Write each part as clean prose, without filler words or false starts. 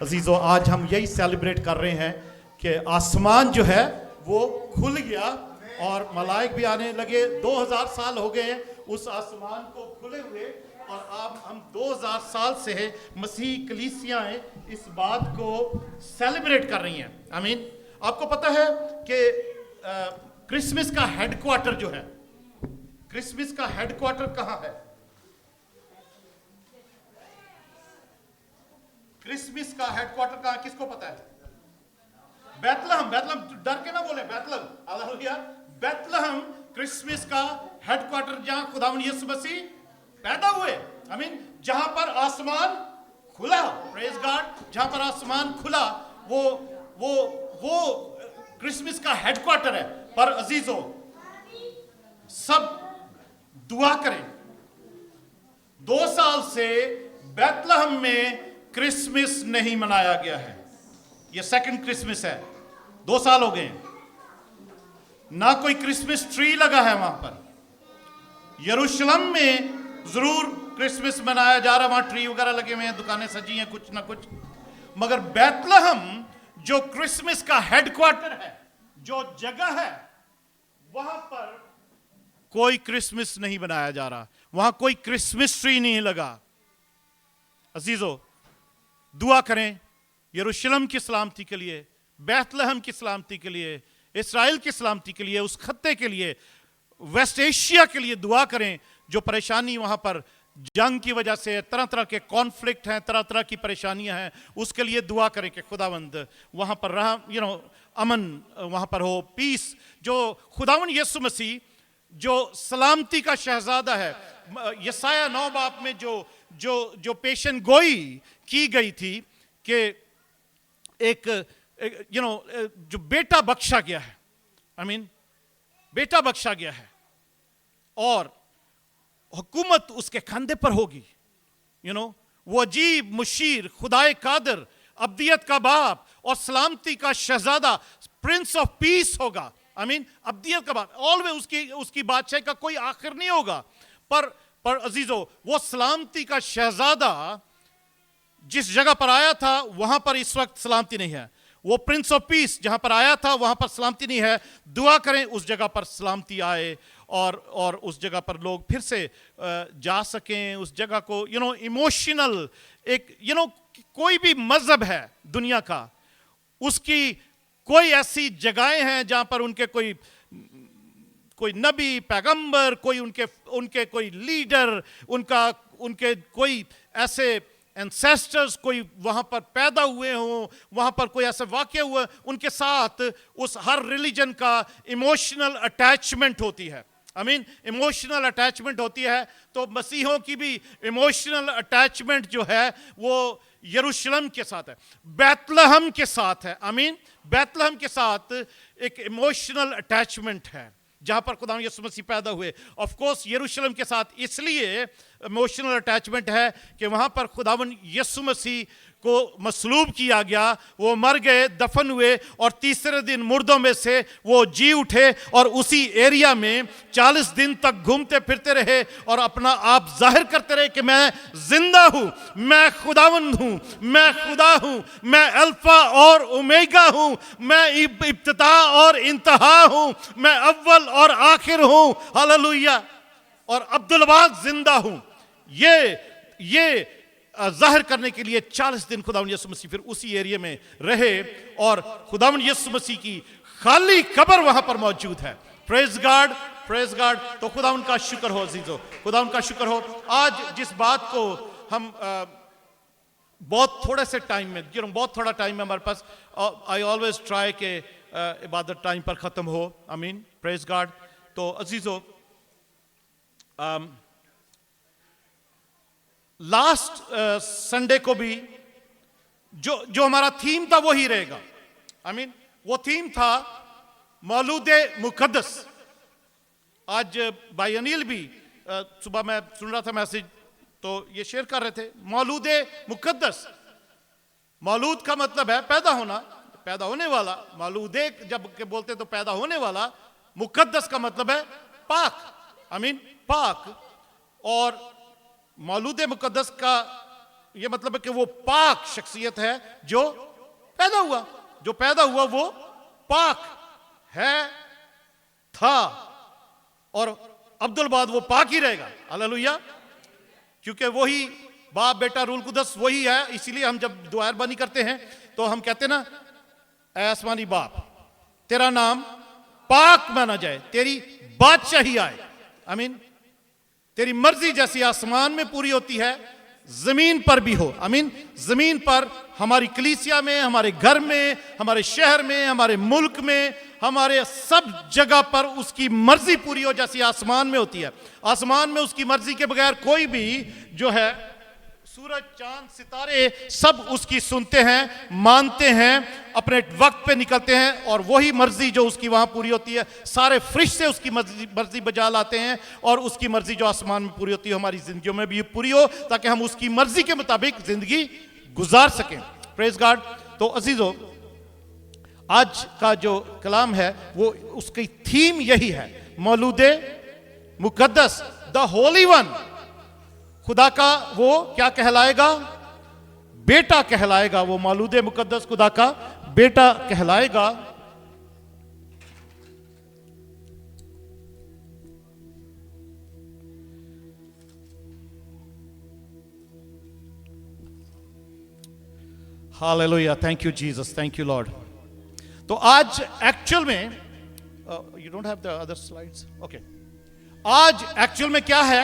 अजीज़ों, आज हम यही सेलिब्रेट कर रहे हैं कि आसमान जो है वो खुल गया और मलाइक भी आने लगे। 2000 साल हो गए हैं उस आसमान को खुले हुए, और अब हम 2000 साल से मसीह कलीसियाएं इस बात को सेलिब्रेट कर रही हैं। आमीन। आपको पता है कि क्रिसमस का हेडक्वार्टर जो है, क्रिसमस का हेडक्वार्टर कहाँ है? क्रिसमस का हेडक्वार्टर कहाँ, किसको पता है? बैतलहम। बैतलहम, डर के ना बोले, बैतलहम। हालेलुया। बैतलहम क्रिसमस का हेडक्वार्टर, जहां खुदावंद यीशु मसीह पैदा हुए। आई मीन, जहां पर आसमान खुला, प्रेज गॉड, जहां पर आसमान खुला, वो क्रिसमस का हेडक्वार्टर है। पर अजीजों, सब दुआ करें। 2 साल से बैतलहम में क्रिसमस नहीं मनाया गया है। यह सेकंड क्रिसमस है, 2 साल हो गए, ना कोई क्रिसमस ट्री लगा है वहां पर। यरूशलेम में जरूर क्रिसमस मनाया जा रहा है, वहां ट्री वगैरह लगे हुए हैं, दुकानें सजी हैं, कुछ ना कुछ। मगर बैतलहम जो क्रिसमस का हेडक्वार्टर है, जो जगह है, वहां पर कोई क्रिसमस नहीं बनाया जा रहा, वहां कोई क्रिसमस ट्री नहीं लगा। अजीजों, दुआ करें यरूशलेम की सलामती के लिए, बैतलहम की सलामती के लिए, इस्राएल की सलामती के लिए, उस खत्ते के लिए, वेस्ट एशिया के लिए दुआ करें। जो परेशानी वहां पर जंग की वजह से, तरह तरह के कॉन्फ्लिक्ट हैं, तरह तरह की परेशानियां हैं, उसके लिए दुआ करें कि खुदावंद वहां पर अमन वहां पर हो, पीस। जो खुदावंद यीशु मसीह जो सलामती का शहजादा है, यसाया 9 बाब में जो पेशन गोई की गई थी कि एक जो बेटा बख्शा गया है, आई मीन बेटा बख्शा गया है, और हुकूमत उसके कंधे पर होगी। वो अजीब मुशीर, खुदाए कादर, अब्दियत का बाप और सलामती का शहजादा, प्रिंस ऑफ पीस होगा। आई मीन, अब्दियत का बाप, ऑलवेज उसकी बादशाही का कोई आखिर नहीं होगा। पर अजीजों, वो सलामती का शहजादा जिस जगह पर आया था, वहां पर इस वक्त सलामती नहीं है। वो प्रिंस ऑफ पीस जहां पर आया था, वहां पर सलामती नहीं है। दुआ करें उस जगह पर सलामती आए, और उस जगह पर लोग फिर से जा सकें। उस जगह को इमोशनल, एक कोई भी मजहब है दुनिया का, उसकी कोई ऐसी जगहें हैं जहां पर उनके कोई नबी, पैगंबर, कोई उनके कोई लीडर, उनके कोई ऐसे एंसेस्टर्स कोई वहां पर पैदा हुए हों, वहां पर कोई ऐसा वाकया हुआ, उनके साथ उस हर रिलीजन का इमोशनल अटैचमेंट होती है। आई मीन, इमोशनल अटैचमेंट होती है। तो मसीहों की भी इमोशनल अटैचमेंट जो है वो यरूशलेम के साथ है, बैतलहम के साथ है। आई मीन, बैतलहम के साथ एक इमोशनल अटैचमेंट है, जहां पर खुदा यीशु मसीह पैदा हुए। ऑफ कोर्स यरूशलेम के साथ इसलिए इमोशनल अटैचमेंट है कि वहां पर खुदावन यीशु मसीह को मसलूब किया गया, वो मर गए, दफन हुए, और तीसरे दिन मुर्दों में से वो जी उठे, और उसी एरिया में 40 दिन तक घूमते फिरते रहे और अपना आप जाहिर करते रहे कि मैं जिंदा हूं, मैं खुदावंद हूं, मैं खुदा हूं, मैं अल्फा और ओमेगा हूं, मैं इब्तिदा और इंतहा हूं, मैं अव्वल और आखिर हूं। हालेलुया। और अब्दुलबाद जिंदा हूं। ये जाहिर करने के लिए 40 दिन खुदावंद यीशु मसीह फिर उसी एरिया में रहे, और खुदावंद यीशु मसीह की खाली कब्र वहां पर मौजूद है। Praise God, praise God. तो खुदावंद का शुक्र हो अजीजों, खुदावंद का शुक्र हो। आज जिस बात को हम बहुत थोड़े से टाइम में, बहुत थोड़ा टाइम है हमारे पास, आई ऑलवेज ट्राई के इबादत टाइम पर खत्म हो। I mean, praise God. तो अजीजों, लास्ट संडे को भी जो हमारा थीम था वो ही रहेगा। आई मीन, वो थीम था मौलूदे मुकद्दस। आज भाई अनिल भी सुबह मैं सुन रहा था मैसेज, तो ये शेयर कर रहे थे, मौलूदे मुकद्दस। मौलूद का मतलब है पैदा होना, पैदा होने वाला। मौलूदे जब के बोलते तो पैदा होने वाला, मुकद्दस का मतलब है पाक। आई मीन, पाक। और मौलूद मुकद्दस का ये मतलब है कि वो पाक शख्सियत है जो पैदा हुआ वो पाक है, था, और अब्दुल बाद वो पाक ही रहेगा। हालेलुया। क्योंकि वही बाप बेटा रूल कुदस वही है। इसीलिए हम जब दुआ अरबानी करते हैं तो हम कहते हैं ना, ऐ आसमानी बाप, तेरा नाम पाक माना जाए, तेरी बादशाही आए। आमीन। तेरी मर्जी जैसी आसमान में पूरी होती है जमीन पर भी हो। आमीन। जमीन पर, हमारी कलीसिया में, हमारे घर में, हमारे शहर में, हमारे मुल्क में, हमारे सब जगह पर उसकी मर्जी पूरी हो जैसी आसमान में होती है। आसमान में उसकी मर्जी के बगैर कोई भी जो है, सूरज चांद सितारे सब उसकी सुनते हैं, मानते हैं, अपने वक्त पे निकलते हैं, और वही मर्जी जो उसकी वहां पूरी होती है, सारे फरिश्ते उसकी मर्जी बजा लाते हैं, और उसकी मर्जी जो आसमान में पूरी होती है हमारी जिंदगियों में भी पूरी हो, ताकि हम उसकी मर्जी के मुताबिक जिंदगी गुजार सकें। Praise God. तो अजीजों, आज का जो कलाम है वो उसकी थीम यही है, मौलूदे मुकद्दस, द होली वन। खुदा का वो क्या कहलाएगा? बेटा कहलाएगा। वो मौलूदे मुकद्दस खुदा का बेटा कहलाएगा। Hallelujah. Thank you Jesus, thank you Lord. तो आज एक्चुअल में you don't have the other slides, okay. आज एक्चुअल में क्या है?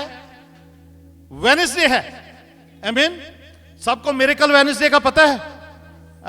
वेडनेसडे है। आमीन। सबको मिरेकल वेडनेसडे का पता है?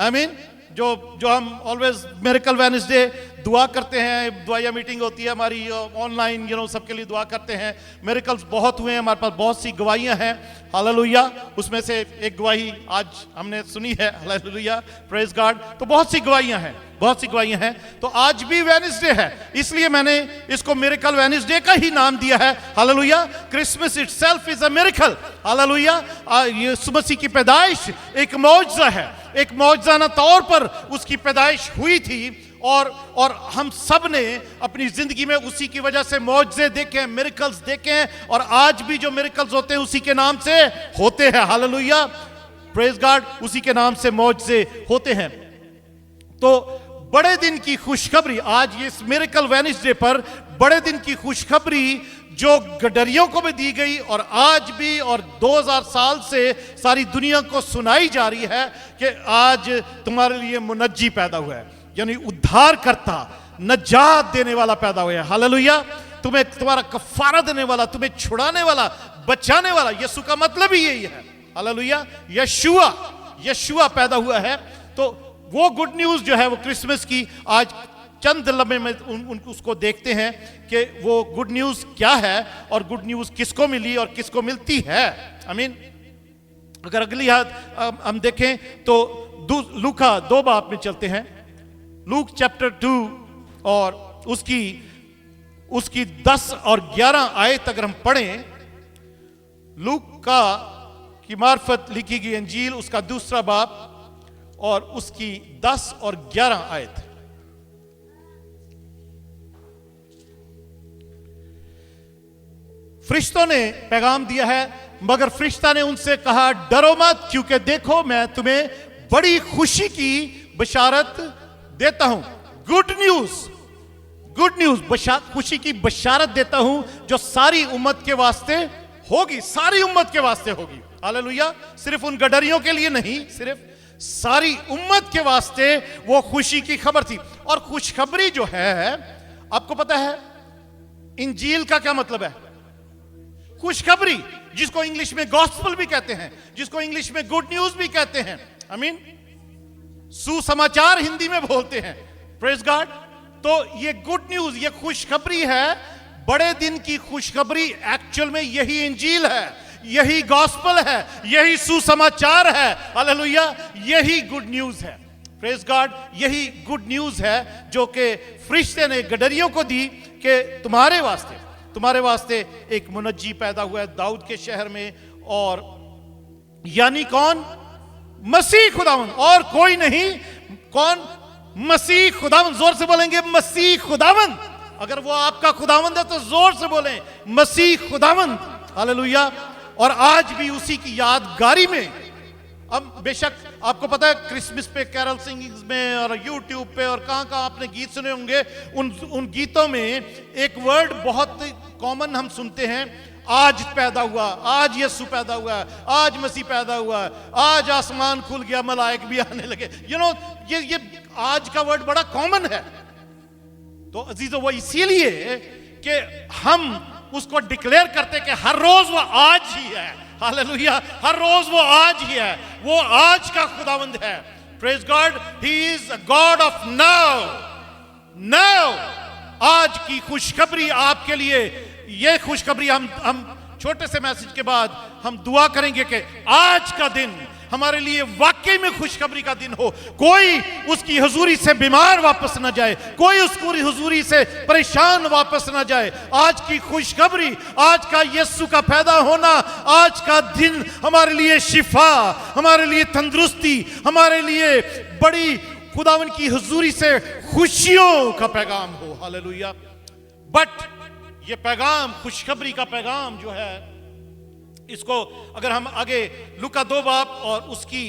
आमीन। जो हम ऑलवेज मिरेकल वेडनेसडे दुआ करते हैं, दुआया मीटिंग होती है हमारी ऑनलाइन, सबके लिए दुआ करते हैं। मिरेकल्स बहुत हुए हैं, हमारे पास बहुत सी गवाहियां हैं। हालेलुया। उसमें से एक गवाही आज हमने सुनी है। Hallelujah, praise God. तो बहुत सी गवाहियां हैं, बहुत सी गवाहियां हैं। तो आज भी वेडनेसडे है, इसलिए मैंने इसको मिरेकल वेडनेसडे का ही नाम दिया है। Hallelujah. Christmas itself is a miracle. Hallelujah. Yeshu Masih की पैदाइश एक मौजज़ा है, एक मौजज़ाना तौर पर उसकी पैदाइश हुई थी, और हम सब ने अपनी जिंदगी में उसी की वजह से मौजज़े देखे हैं, मिरेकल्स देखे हैं, और आज भी जो मिरेकल्स होते हैं उसी के नाम से होते हैं। Hallelujah, praise God. उसी के नाम से मौजज़े होते हैं। तो बड़े दिन की खुशखबरी, आज ये मिरेकल वेडनेसडे पर बड़े दिन की खुशखबरी जो गडरियों को भी दी गई, और आज भी और 2000 साल से सारी दुनिया को सुनाई जा रही है कि आज तुम्हारे लिए मुनज्जी पैदा हुआ है, यानी उद्धार करता, नजात देने वाला पैदा हुआ है। हालेलुया। तुम्हें, तुम्हारा कफारा देने वाला, तुम्हें छुड़ाने वाला, बचाने वाला। यीशु का मतलब ही यही है। हालेलुया। यशुआ पैदा हुआ है। तो वो गुड न्यूज जो है वो क्रिसमस की, आज चंद लम्हे में उसको देखते हैं कि वो गुड न्यूज क्या है, और गुड न्यूज किसको मिली और किसको मिलती है। आमीन। अगर अगली हाथ हम देखें तो लूका 2 बाब में चलते हैं। लूक चैप्टर 2 और उसकी 10 और 11 आयत अगर हम पढ़ें, लूका की मार्फत लिखी गई अंजील, उसका 2 बाब और उसकी 10 और 11 आयत। फरिश्तों ने पैगाम दिया है, मगर फरिश्ता ने उनसे कहा, डरो मत, क्योंकि देखो मैं तुम्हें बड़ी खुशी की बशारत देता हूं। गुड न्यूज, खुशी की बशारत देता हूं, जो सारी उम्मत के वास्ते होगी, सारी उम्मत के वास्ते होगी। हालेलुया। सिर्फ उन गडरियों के लिए नहीं, सिर्फ सारी उम्मत के वास्ते वो खुशी की खबर थी। और खुशखबरी जो है, आपको पता है इंजील का क्या मतलब है? खुशखबरी, जिसको इंग्लिश में गॉस्पेल भी कहते हैं, जिसको इंग्लिश में गुड न्यूज भी कहते हैं। आमीन। सुसमाचार हिंदी में बोलते हैं। Praise God. तो ये गुड न्यूज, ये खुशखबरी है, बड़े दिन की खुशखबरी। एक्चुअल में यही इंजील है, यही गॉस्पेल है, यही सुसमाचार है। हालेलुया। यही गुड न्यूज है। Praise God. यही गुड न्यूज है जो कि फरिश्ते ने गडरियों को दी कि तुम्हारे वास्ते एक मुनज्जी पैदा हुआ है दाऊद के शहर में, और यानी कौन? मसीह खुदावंद, और कोई नहीं। कौन? मसीह खुदावंद। जोर से बोलेंगे, मसीह खुदावंद। अगर वो आपका खुदावंद है तो जोर से बोलें, मसीह खुदावंद। हालेलुया। और आज भी उसी की यादगारी में अब बेशक आपको पता है क्रिसमस पे कैरल सिंगिंग्स में और यूट्यूब पे और कहां आपने गीत सुने होंगे, उन गीतों में एक वर्ड बहुत कॉमन हम सुनते हैं, आज पैदा हुआ, आज यीशु पैदा हुआ, आज मसीह पैदा हुआ, आज आसमान खुल गया, मलाइक भी आने लगे। ये आज का वर्ड बड़ा कॉमन है। तो अजीजों, वो इसीलिए कि हम उसको डिक्लेयर करते कि हर रोज वो आज ही है। हालेलुया, हर रोज वो आज ही है, वो आज का खुदावंद है। Praise God, he is a God of now. Now आज की खुशखबरी आपके लिए, ये खुशखबरी हम छोटे से मैसेज के बाद हम दुआ करेंगे कि आज का दिन हमारे लिए वाकई में खुशखबरी का दिन हो। कोई उसकी हुजूरी से बीमार वापस ना जाए, कोई उसकी हुजूरी से परेशान वापस ना जाए। आज की खुशखबरी, आज का यीशु का पैदा होना, आज का दिन हमारे लिए शिफा, हमारे लिए तंदुरुस्ती, हमारे लिए बड़ी खुदावन की हुजूरी से खुशियों का पैगाम हो। हालेलुया। बट ये पैगाम, खुशखबरी का पैगाम जो है, इसको अगर हम आगे लूका 2 बाब और उसकी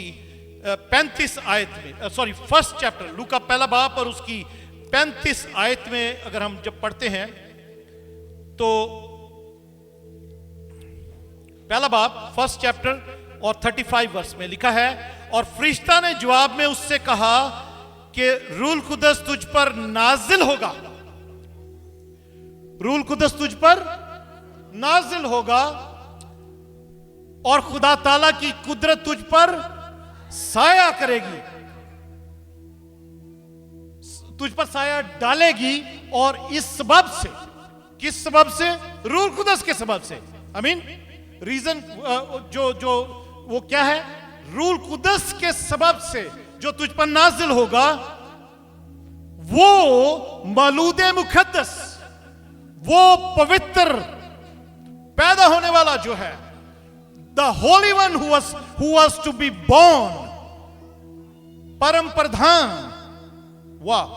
35 आयत में, सॉरी फर्स्ट चैप्टर लूका पहला बाब और उसकी 35 आयत में अगर हम जब पढ़ते हैं तो पहला बाब फर्स्ट चैप्टर और 35 वर्ष में लिखा है, और फरिश्ता ने जवाब में उससे कहा कि रूल कुदस तुझ पर नाजिल होगा, रूल कुदस तुझ पर नाजिल होगा, और खुदा ताला की कुदरत तुझ पर साया करेगी, तुझ पर साया डालेगी। और इस सबब से, किस सबब से? रूह कुदस के सबब से। आई मीन रीजन जो वो क्या है? रूह कुदस के सबब से जो तुझ पर नाजिल होगा, वो मौलूद मुकद्दस, वो पवित्र पैदा होने वाला जो है, the holy one who was to be born, परम प्रधान, वाह,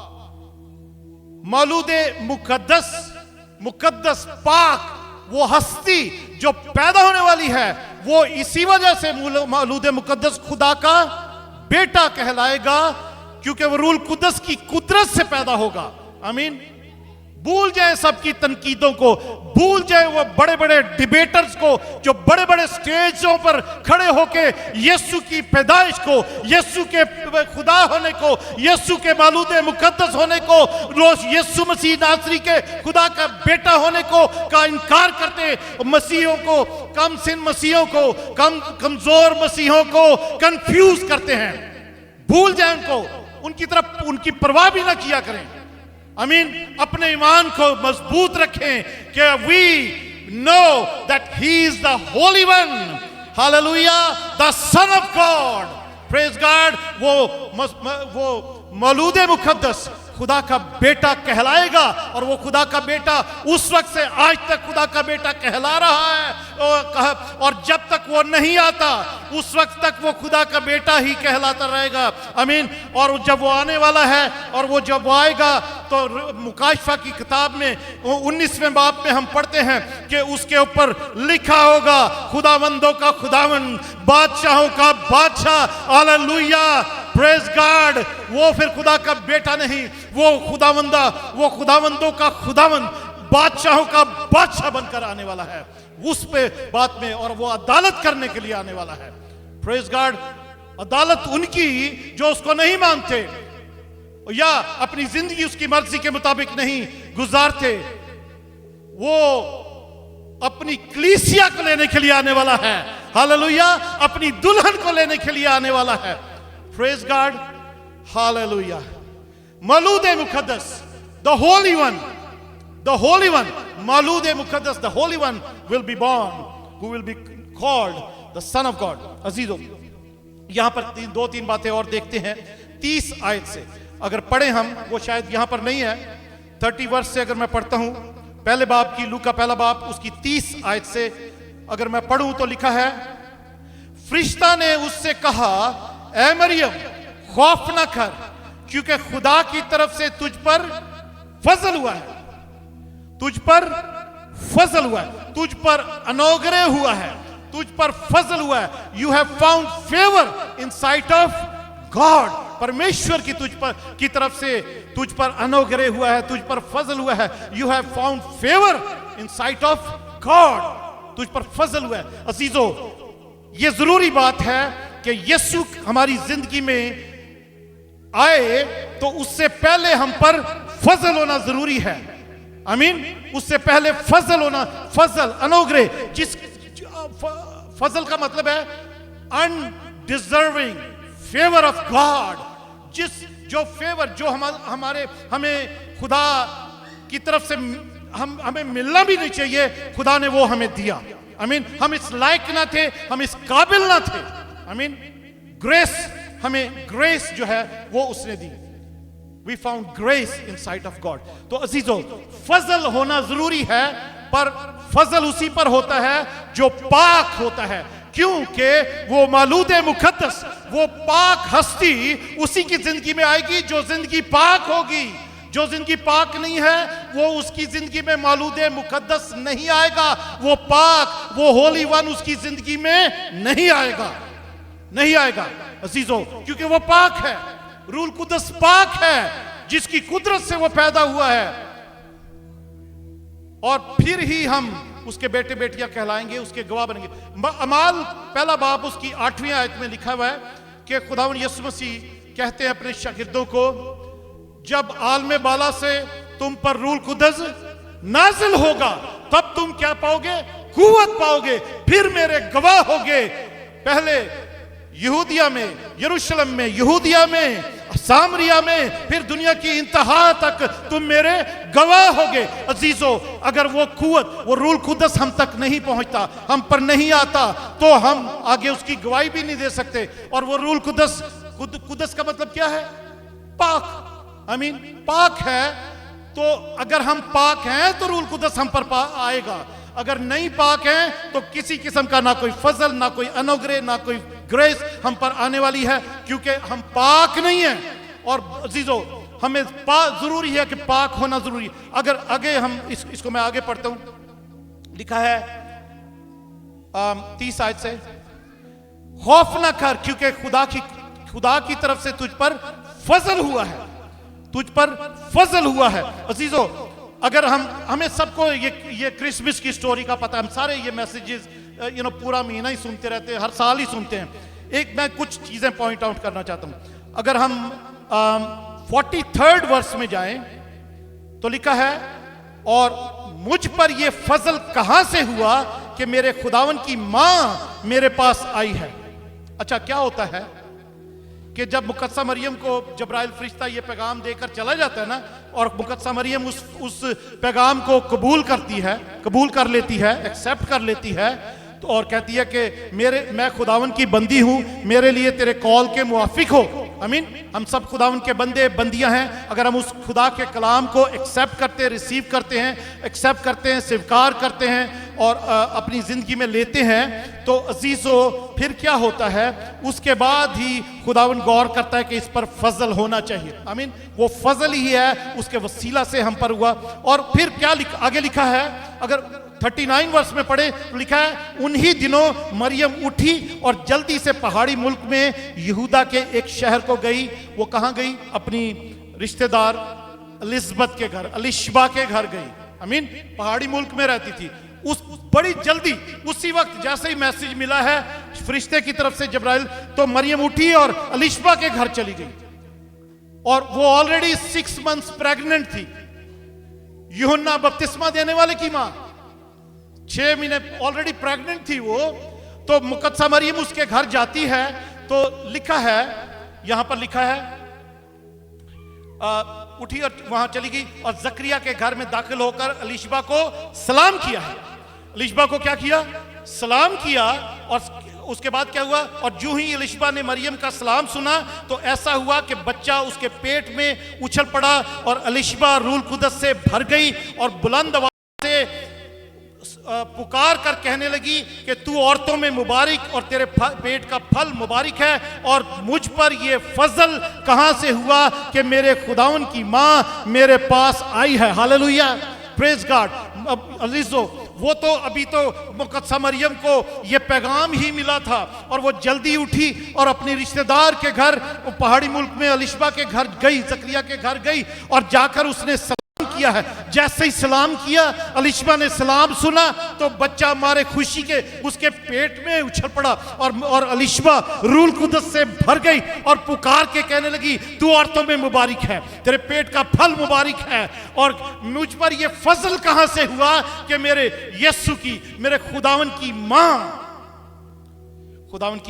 मौलूदे मुकद्दस, मुकद्दस पाक, वो हस्ती जो पैदा होने वाली है, वो इसी वजह से मौलूदे मुकद्दस खुदा का बेटा कहलाएगा, क्योंकि वो रूल कुदस की कुदरत से पैदा होगा। आमीन। भूल जाए सबकी तनकीदों को, भूल जाए वो बड़े बड़े डिबेटर्स को जो बड़े बड़े स्टेजों पर खड़े होके यीशु की पैदाइश को, यीशु के खुदा होने को, यीशु के मौलूद मुकद्दस होने को, रोज यीशु मसीह नासरी के खुदा का बेटा होने को का इनकार करते मसीहों को, कम सिन मसीहों को, कमजोर मसीहों को कंफ्यूज करते हैं। भूल जाए उनको, उनकी तरफ उनकी परवाह भी ना किया करें। आमीन। अपने ईमान को मजबूत रखें कि we know that he is the holy one, hallelujah, the son of God, praise God. वो मौलूद मुकद्दस खुदा का बेटा कहलाएगा, और वो खुदा का बेटा उस वक्त से आज तक खुदा का बेटा कहला रहा है, और जब तक वो नहीं आता उस वक्त तक वो खुदा का बेटा ही कहलाता रहेगा। आमीन। और जब वो आने वाला है, और वो जब वो आएगा, तो मुकाशफा की किताब में 19वें बाब में हम पढ़ते हैं कि उसके ऊपर लिखा होगा, खुदावंदों का खुदावन, बादशाहों का बादशाह, हालेलुया, प्रेज गॉड। वो फिर खुदा का बेटा नहीं, वो खुदावंदों का खुदावंद, बादशाहों का बादशाह बनकर आने वाला है उस पे बात में, और वो अदालत करने के लिए आने वाला है। Praise God. अदालत उनकी जो उसको नहीं मानते या अपनी जिंदगी उसकी मर्जी के मुताबिक नहीं गुजारते, वो अपनी कलीसिया को लेने के लिए आने वाला है। हालेलुया। अपनी दुल्हन को लेने के लिए आने वाला है। Praise God. हालेलुया। मौलूद मुकद्दस, the holy one, the holy one, मौलूद मुकद्दस, the holy one will be born, who will be called the son of God. अजीजों, यहां पर 2-3 बातें और देखते हैं 30 आयत से। अगर पढ़े हम, वो शायद यहां पर नहीं है, 30 वर्ष से अगर मैं पढ़ता हूं, पहले बाब की, लूका पहला बाब उसकी 30 आयत से अगर मैं पढ़ूं तो लिखा है, फरिश्ता ने उससे कहा, ऐ मरियम, खौफ न कर, क्योंकि खुदा की तरफ से तुझ पर फजल हुआ है, तुझ पर फजल हुआ है, तुझ पर अनुग्रह हुआ है, तुझ पर फजल हुआ है, you have found favour in site of God, परमेश्वर की तुझ पर की तरफ से तुझ पर अनुग्रह हुआ है, तुझ पर फजल हुआ है, you have found favour in site of God, तुझ पर फजल हुआ है। अजीजों, ये जरूरी बात है कि यीशु हमारी जिंदगी में आए तो उससे पहले हम पर फजल होना जरूरी है। आमीन। उससे पहले फजल होना, फजल अनुग्रह, जिस फजल का मतलब है अनडिजर्विंग फेवर ऑफ गॉड, जो फेवर जो हमें खुदा की तरफ से हमें मिलना भी नहीं चाहिए, खुदा ने वो हमें दिया। आमीन। हम इस लायक ना थे, हम इस काबिल ना थे। आमीन। ग्रेस, हमें ग्रेस जो है वो उसने दी। We found grace in sight of God। तो अजीजों, फजल होना जरूरी है, पर फजल उसी पर होता है जो पाक होता है, क्योंकि वो मालूद मुकद्दस, वो पाक हस्ती उसी की जिंदगी में आएगी जो जिंदगी पाक होगी। जो जिंदगी पाक नहीं है वो उसकी जिंदगी में मालूद मुकद्दस नहीं आएगा, वो पाक, वो होली वन उसकी जिंदगी में नहीं आएगा, नहीं आएगा अजीजों, क्योंकि वो पाक है। रूल कुदस पाक है, जिसकी कुदरत से वो पैदा हुआ है, और फिर ही हम उसके बेटे बेटियां कहलाएंगे, उसके गवाह बनेंगे। अमाल पहला बाब उसकी 8वीं आयत में लिखा हुआ है कि खुदावंद यीशु मसीह कहते हैं अपने शागिर्दों को, जब आलमे बाला से तुम पर रूल कुदस नाजिल होगा तब तुम क्या पाओगे? कुव्वत पाओगे, फिर मेरे गवाह होगे। पहले यहूदिया में, यरूशलेम में, यहूदिया में, सामरिया में, फिर दुनिया की इंतहा तक तुम मेरे गवाह होगे। अजीजों, अगर वो कुव्वत, वो रूल कुदस हम तक नहीं पहुंचता, हम पर नहीं आता, तो हम आगे उसकी गवाही भी नहीं दे सकते। और वो रूल कुदस, कुदस का मतलब क्या है? पाक। आमीन। पाक है, तो अगर हम पाक हैं तो रूल कुदस हम पर आएगा। अगर नहीं पाक हैं तो किसी किस्म का ना कोई फजल, ना कोई अनुग्रह, ना कोई ग्रेस हम पर आने वाली है, क्योंकि हम पाक नहीं हैं। और अजीजों, हमें जरूरी है कि पाक होना जरूरी। अगर आगे हम इसको मैं आगे पढ़ता हूं, लिखा है 30 आयत से, खौफ ना कर क्योंकि खुदा की तरफ से तुझ पर फजल हुआ है, तुझ पर फजल हुआ है। अजीजों, अगर हमें सबको ये क्रिसमस की स्टोरी का पता है, हम सारे ये मैसेजेस पूरा महीना ही सुनते रहते हैं, हर साल ही सुनते हैं। एक मैं कुछ चीजें पॉइंट आउट करना चाहता हूं। अगर हम 43rd वर्स में जाएं तो लिखा है, और मुझ पर ये फजल कहां से हुआ कि मेरे खुदावन की मां मेरे पास आई है। अच्छा, क्या होता है कि जब मुकद्दसा मरियम को जब्राइल फरिश्ता ये पैगाम देकर चला जाता है ना, और मुकद्दसा मरियम उस पैगाम को कबूल करती है, कबूल कर लेती है, एक्सेप्ट कर लेती है, तो और कहती है कि मैं खुदावन की बंदी हूं, मेरे लिए तेरे कॉल के मुआफिक हो। आमीन। हम सब खुदावन के बंदे बंदियां हैं। अगर हम उस खुदा के कलाम को एक्सेप्ट करते हैं, रिसीव करते हैं, एक्सेप्ट करते हैं, स्वीकार करते हैं और अपनी जिंदगी में लेते हैं, तो अजीजों फिर क्या होता है? उसके बाद ही खुदावन गौर करता है कि इस पर फजल होना चाहिए। आमीन। वो फजल ही है, उसके वसीला से हम पर हुआ। और फिर क्या आगे लिखा है, अगर 39 वर्ष में पढ़े तो लिखा है, उन्हीं दिनों मरियम उठी और जल्दी से पहाड़ी मुल्क में यहूदा के एक शहर को गई। वो कहां गई? अपनी रिश्तेदार एलिजबेथ के घर, अलिशबा के घर गई। आमीन। पहाड़ी मुल्क में रहती थी। उस बड़ी जल्दी, उसी वक्त जैसे ही मैसेज मिला है फरिश्ते की तरफ से जब्राइल, तो मरियम उठी और अलिशबा के घर चली गई। और वो ऑलरेडी 6 मंथ्स प्रेग्नेंट थी। यूहन्ना बपतिस्मा देने वाले की मां 6 महीने ऑलरेडी प्रेग्नेंट थी वो। तो मुकद्दसा मरियम उसके घर जाती है, तो लिखा है, यहां पर लिखा है, उठी और वहां चली गई और जकरिया के घर में दाखिल होकर अलिशबा को सलाम किया है। अलिशबा को क्या किया? सलाम किया। और उसके बाद क्या हुआ? और जो ही अलिशबा ने मरियम का सलाम सुना तो ऐसा हुआ कि बच्चा उसके पेट में उछल पड़ा और अलिशबा रूल कुदस से भर गई और बुलंद आवाज से पुकार कर कहने लगी कि तू औरतों में मुबारक और तेरे पेट का फल मुबारक है, और मुझ पर ये फजल कहां से हुआ कि मेरे खुदावन की मां मेरे पास आई है। Hallelujah, praise God. अजीजों, वो तो अभी तो मुकद्दसा मरियम को ये पैगाम ही मिला था और वो जल्दी उठी और अपने रिश्तेदार के घर, पहाड़ी मुल्क में अलिशबा के घर गई, जकरिया के घर गई और जाकर उसने किया है। जैसे ही सलाम किया, अलिशबा ने सलाम सुना तो बच्चा मारे खुशी के उसके पेट में उछल पड़ा और अलिशबा रूल कुदस से भर गई और पुकार के कहने लगी, तू औरतों में मुबारक है, तेरे पेट का फल मुबारक है। और मुझ पर यह फजल कहां से हुआ कि मेरे यीशु की, मेरे खुदावन की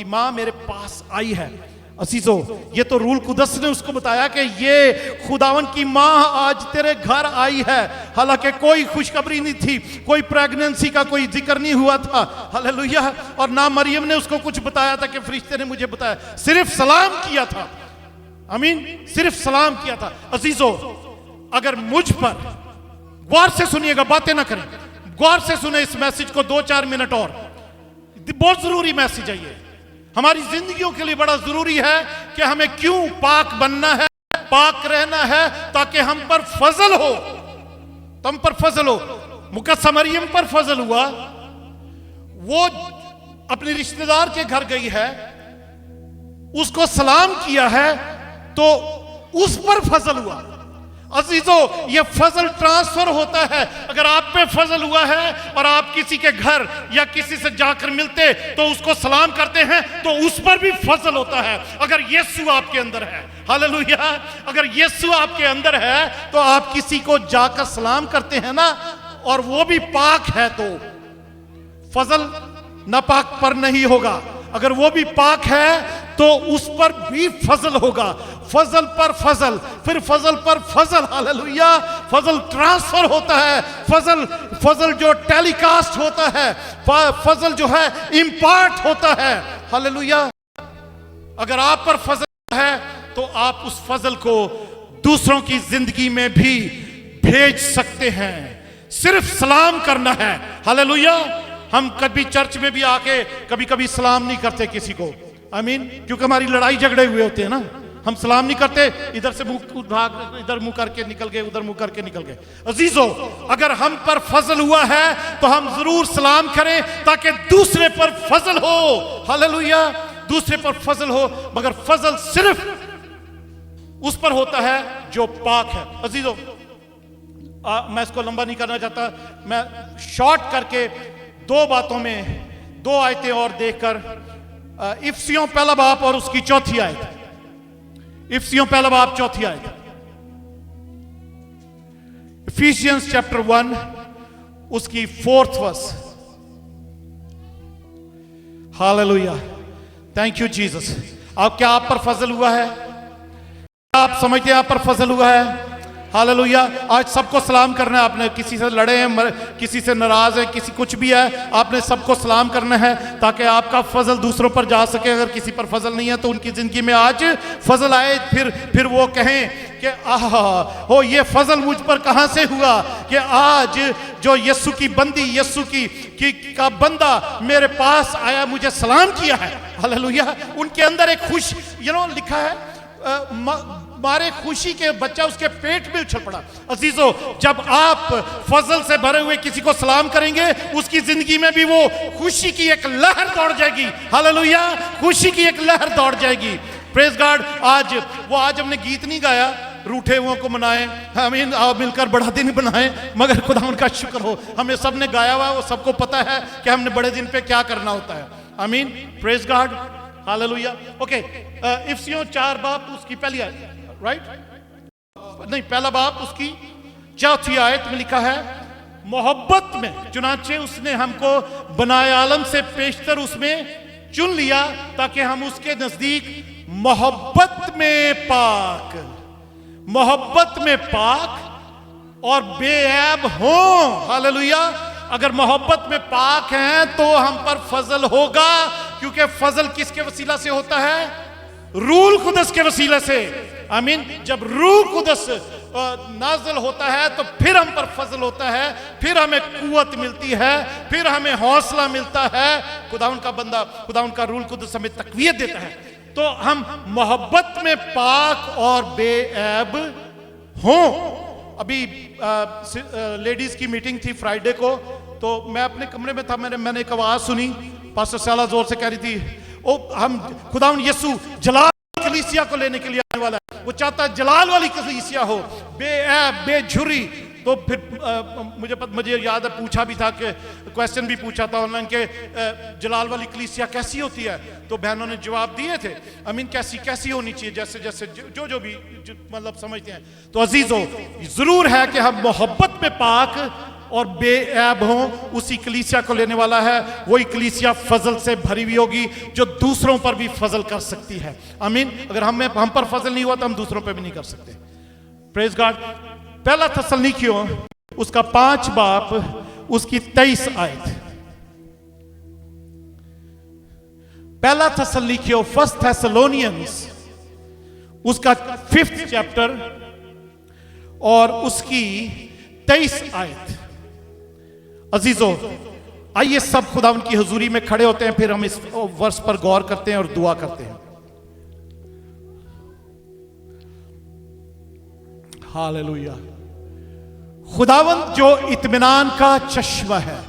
मां मेरे पास आई है। असीजो, ये तो रूल कुदस ने उसको बताया कि ये खुदावन की मां आज तेरे घर आई है। हालांकि कोई खुशखबरी नहीं थी, कोई प्रेगनेंसी का कोई जिक्र नहीं हुआ था, हालेलुया। और ना मरियम ने उसको कुछ बताया था कि फरिश्ते ने मुझे बताया, सिर्फ सलाम किया था। आमीन, सिर्फ सलाम किया था। अजीजो, अगर मुझ पर गौर से सुनिएगा, बातें ना करें, गौर से सुने इस मैसेज को 2-4 मिनट और, बहुत जरूरी मैसेज है ये, हमारी जिंदगियों के लिए बड़ा जरूरी है कि हमें क्यों पाक बनना है, पाक रहना है, ताकि हम पर फजल हो, तुम पर फजल हो। मुकद्दसा मरियम पर फजल हुआ, वो अपने रिश्तेदार के घर गई है, उसको सलाम किया है तो उस पर फजल हुआ। अजीजो, ये फजल ट्रांसफर होता है। अगर आप पे फजल हुआ है और आप किसी के घर या किसी से जाकर मिलते तो उसको सलाम करते हैं तो उस पर भी फजल होता है। अगर यीशु आपके अंदर है, हालेलुया, अगर यीशु आपके अंदर है तो आप किसी को जाकर सलाम करते हैं ना, और वो भी पाक है तो फजल नापाक पर नहीं होगा। अगर वो भी पाक है तो उस पर भी फजल होगा। फजल पर फजल, फिर फजल पर फजल, हालेलुया। फजल ट्रांसफर होता है, फजल जो टेलीकास्ट होता है, फजल जो है इंपार्ट होता है, हालेलुया। अगर आप पर फजल है तो आप उस फजल को दूसरों की जिंदगी में भी भेज सकते हैं। सिर्फ सलाम करना है, हालेलुया। हम कभी चर्च में भी आके कभी कभी सलाम नहीं करते किसी को, आमीन, क्योंकि हमारी लड़ाई झगड़े हुए होते हैं ना, हम सलाम नहीं करते, इधर से मुंह भाग, इधर मुंह करके निकल गए, उधर मुंह करके निकल गए। अजीजों, अगर हम पर फजल हुआ है तो हम जरूर सलाम करें ताकि दूसरे पर फजल हो, हालेलुया, दूसरे पर फजल हो। मगर फजल सिर्फ उस पर होता है जो पाक है। अजीजों, मैं इसको लंबा नहीं करना चाहता, मैं शॉर्ट करके 2 बातों में 2 आयतें और देखकर, इफिसियों पहला बाब और उसकी 4थी आयत, इफिसियों पहला बाब 4थी आयत, इफिशियंस चैप्टर 1 उसकी 4th verse. Hallelujah, thank you Jesus. क्या आप पर फजल हुआ है? आप समझते हैं आप पर फजल हुआ है? हालेलुया। आज सबको सलाम करना है आपने, किसी से लड़े हैं, किसी से नाराज है, किसी कुछ भी है, आपने सबको सलाम करना है ताकि आपका फजल दूसरों पर जा सके। अगर किसी पर फजल नहीं है तो उनकी जिंदगी में आज फजल आए, फिर वो कहें कि आहा हो, ये फजल मुझ पर कहां से हुआ कि आज जो यीशु की बंदी, यीशु का बंदा मेरे पास आया, मुझे सलाम किया है, हालेलुया। उनके अंदर एक खुश, लिखा है, मारे खुशी के बच्चा उसके पेट में उछल पड़ा। अजीजों, जब आप फजल से भरे हुए किसी को सलाम करेंगे, उसकी जिंदगी में भी वो खुशी की एक लहर दौड़ जाएगी, हालेलुया, खुशी की एक लहर दौड़ जाएगी। Praise God. आज हमने गीत नहीं गाया, रूठे हुओं को मनाएं, आमीन, आओ मिलकर बड़ा दिन बनाएं, मगर खुदा उनका शुक्र हो हमने सबने गाया हुआ, वो सबको पता है कि हमने बड़े दिन पे क्या करना होता है, आमीन, प्रेज गॉड, हालेलुया। ओके, इफिसियों 4 बाब उसकी पहली आयत, राइट, नहीं, पहला बाब उसकी 4थी आयत में लिखा है, मोहब्बत में चुनाचे उसने हमको बनाए आलम से पेशतर उसमें चुन लिया ताकि हम उसके नजदीक मोहब्बत में पाक और बेऐब हों, हालेलुया। अगर मोहब्बत में पाक हैं तो हम पर फजल होगा, क्योंकि फजल किसके वसीला से होता है? रूल कुदस के वसीले से, आमीन। जब रूह कुदस नाज़िल होता है तो फिर हम पर फजल होता है, फिर हमें कुव्वत मिलती है, फिर हमें हौसला मिलता है। खुदा उनका बंदा, खुदा उनका रूल कुदस हमें तकवीयत देता है, तो हम मोहब्बत में पाक और बेऐब हों। अभी लेडीज की मीटिंग थी फ्राइडे को, तो मैं अपने कमरे में था, मैंने एक आवाज सुनी, पास्टर साला जोर से कह रही थी, ओ हम खुदावंद यीशु जलाल कलीसिया को लेने के लिए आने वाला है, वो चाहता है जलाल वाली कलीसिया हो, बेऐब बेझुर्री। तो फिर मुझे याद है पूछा भी था कि क्वेश्चन भी पूछा था ऑनलाइन के जलाल वाली कलीसिया कैसी होती है, तो बहनों ने जवाब दिए थे, आई मीन कैसी होनी चाहिए, जैसे जैसे जो भी मतलब समझते हैं। तो अजीजों, जरूर है कि हम मोहब्बत में पाक और बेऐब हों, उसी कलीसिया को लेने वाला है। वही कलीसिया फजल से भरी हुई होगी जो दूसरों पर भी फजल कर सकती है। आमीन। अगर हम पर फजल नहीं हुआ तो हम दूसरों पर भी नहीं कर सकते। Praise God. पहला थस्सलुनीकियों उसका 5 बाब उसकी 23 आयत। पहला थस्सलुनीकियों, फर्स्ट थेसलोनियंस उसका 5th चैप्टर और उसकी 23 आयत। अजीजों, आइए सब खुदावंद की हुजूरी में खड़े होते हैं, फिर हम इस वर्ष पर गौर करते हैं और दुआ करते हैं। हालेलुया। खुदावंद जो इत्मीनान का चश्मा है।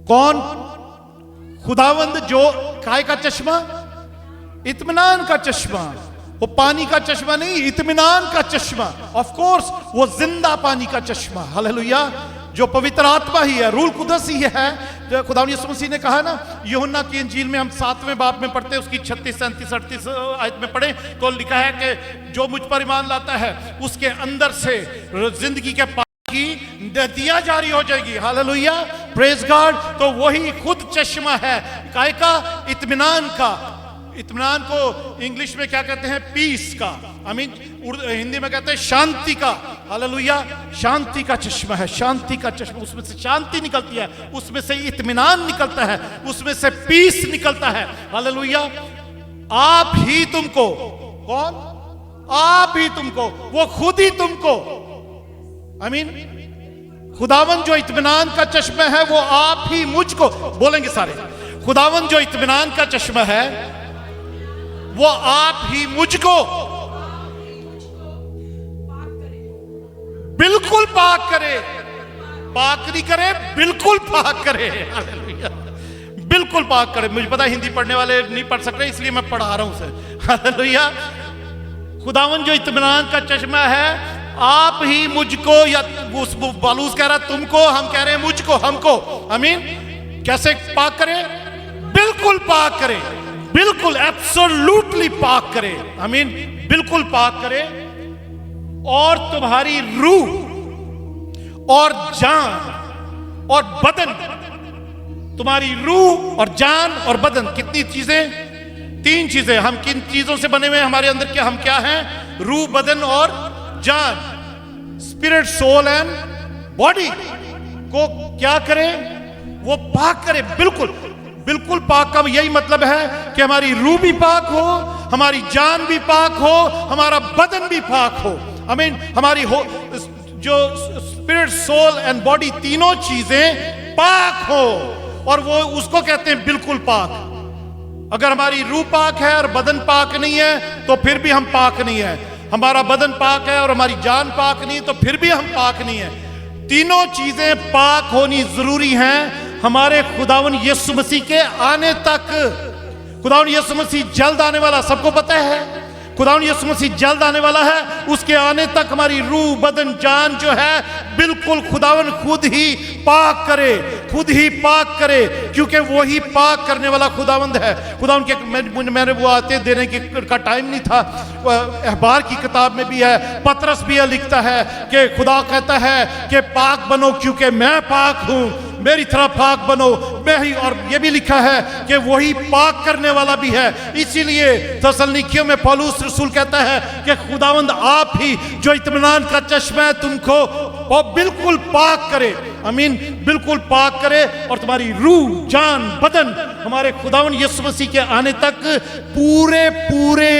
कौन? खुदावंद जो काय का चश्मा? इत्मीनान का चश्मा। वो पानी का चश्मा नहीं, इत्मीनान का चश्मा। ऑफ कोर्स वो जिंदा पानी का चश्मा। हालेलुया। जो पवित्र आत्मा ही है, रूल कुदस ही है। जो खुदावंद यीशु मसीह ने कहा ना, यूहन्ना की इंजील में हम 7वें बाब में पढ़ते हैं, उसकी 36, 37, 38 आयत में पढ़े तो लिखा है कि जो मुझ पर ईमान लाता है उसके अंदर से जिंदगी के पानी की नदियां जारी हो जाएगी। हालेलुया। Praise God. तो वही खुद चश्मा है, काय का? इत्मीनान का। इत्मीनान को इंग्लिश में क्या कहते हैं? पीस का। आई मीन हिंदी में कहते हैं शांति का। हालेलुया। शांति का चश्मा है, शांति का चश्मा। उसमें से शांति निकलती है, उसमें से इत्मीनान निकलता है, उसमें से पीस निकलता है। हालेलुया। आप ही तुमको, कौन? आप ही तुमको, वो खुद ही तुमको, आई मीन खुदावंद जो इत्मीनान का चश्मा है वो आप ही मुझको, बोलेंगे सारे, खुदावंद जो इत्मीनान का चश्मा है वो आप ही मुझको बिल्कुल पाक करे। पाक नहीं करे, बिल्कुल पाक करे। हालेलुया। बिल्कुल पाक करे। मुझे पता है हिंदी पढ़ने वाले नहीं पढ़ सकते, इसलिए मैं पढ़ा रहा हूं उसे। हालेलुया। खुदावंद जो इत्मीनान का चश्मा है, आप ही मुझको, या उस बालूस कह रहा तुमको, हम कह रहे हैं मुझको, हमको। आमीन। कैसे पाक करे? बिल्कुल पाक करे, बिल्कुल एब्सोल्युटली पाक करे। आमीन। बिल्कुल पाक करे। और तुम्हारी रूह और जान और बदन, तुम्हारी रूह और जान और बदन, कितनी चीजें? 3 चीजें। हम किन चीजों से बने हुए हैं? हमारे अंदर क्या, हम क्या हैं? रूह, बदन और जान। स्पिरिट, सोल एंड बॉडी को क्या करे? वो पाक करे। बिल्कुल बिल्कुल पाक का यही मतलब है कि हमारी रूह भी पाक हो, हमारी जान भी पाक हो, हमारा बदन भी पाक हो। आई मीन हमारी जो स्पिरिट, सोल एंड बॉडी, तीनों चीजें पाक हो, और वो उसको कहते हैं बिल्कुल पाक। अगर हमारी रूह पाक है और बदन पाक नहीं है तो फिर भी हम पाक नहीं है। हमारा बदन पाक है और हमारी जान पाक नहीं है तो फिर भी हम पाक नहीं है। तीनों चीजें पाक होनी जरूरी हैं हमारे खुदावन यीशु मसीह के आने तक। खुदावन यीशु मसीह जल्द आने वाला, सबको पता है। खुदावन यीशु मसीह जल्द आने वाला है। उसके आने तक हमारी रूह, बदन, जान जो है बिल्कुल खुदावन खुद ही पाक करे, खुद ही पाक करे, क्योंकि वो ही पाक करने वाला खुदावंद है। खुदावन के मैंने वो आते देने का टाइम नहीं था। अहबार की किताब में भी है, पतरस भी लिखता है कि खुदा कहता है कि पाक बनो क्योंकि मैं पाक हूं, मेरी तरह पाक बनो मैं ही। और ये भी लिखा है कि वही पाक करने वाला भी है। इसीलिए थस्सलुनीकियों में पौलुस रसूल कहता है कि खुदावंद आप ही जो इत्मीनान का चश्मा है तुमको वो बिल्कुल पाक करे। आमीन। बिल्कुल पाक करे और तुम्हारी रूह, जान, बदन हमारे खुदावंद यीशु मसीह के आने तक पूरे पूरे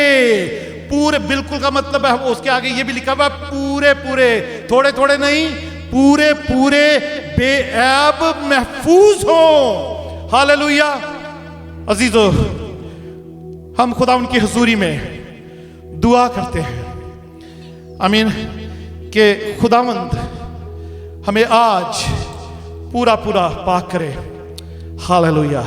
पूरे, बिल्कुल का मतलब है उसके आगे ये भी लिखा हुआ पूरे पूरे, थोड़े थोड़े नहीं, पूरे पूरे बेऐब महफूज हो। हालेलुया। अजीजों, हम खुदा उनकी हुजूरी में दुआ करते हैं, आमीन, कि खुदावंद हमें आज पूरा पूरा पाक करे। हालेलुया।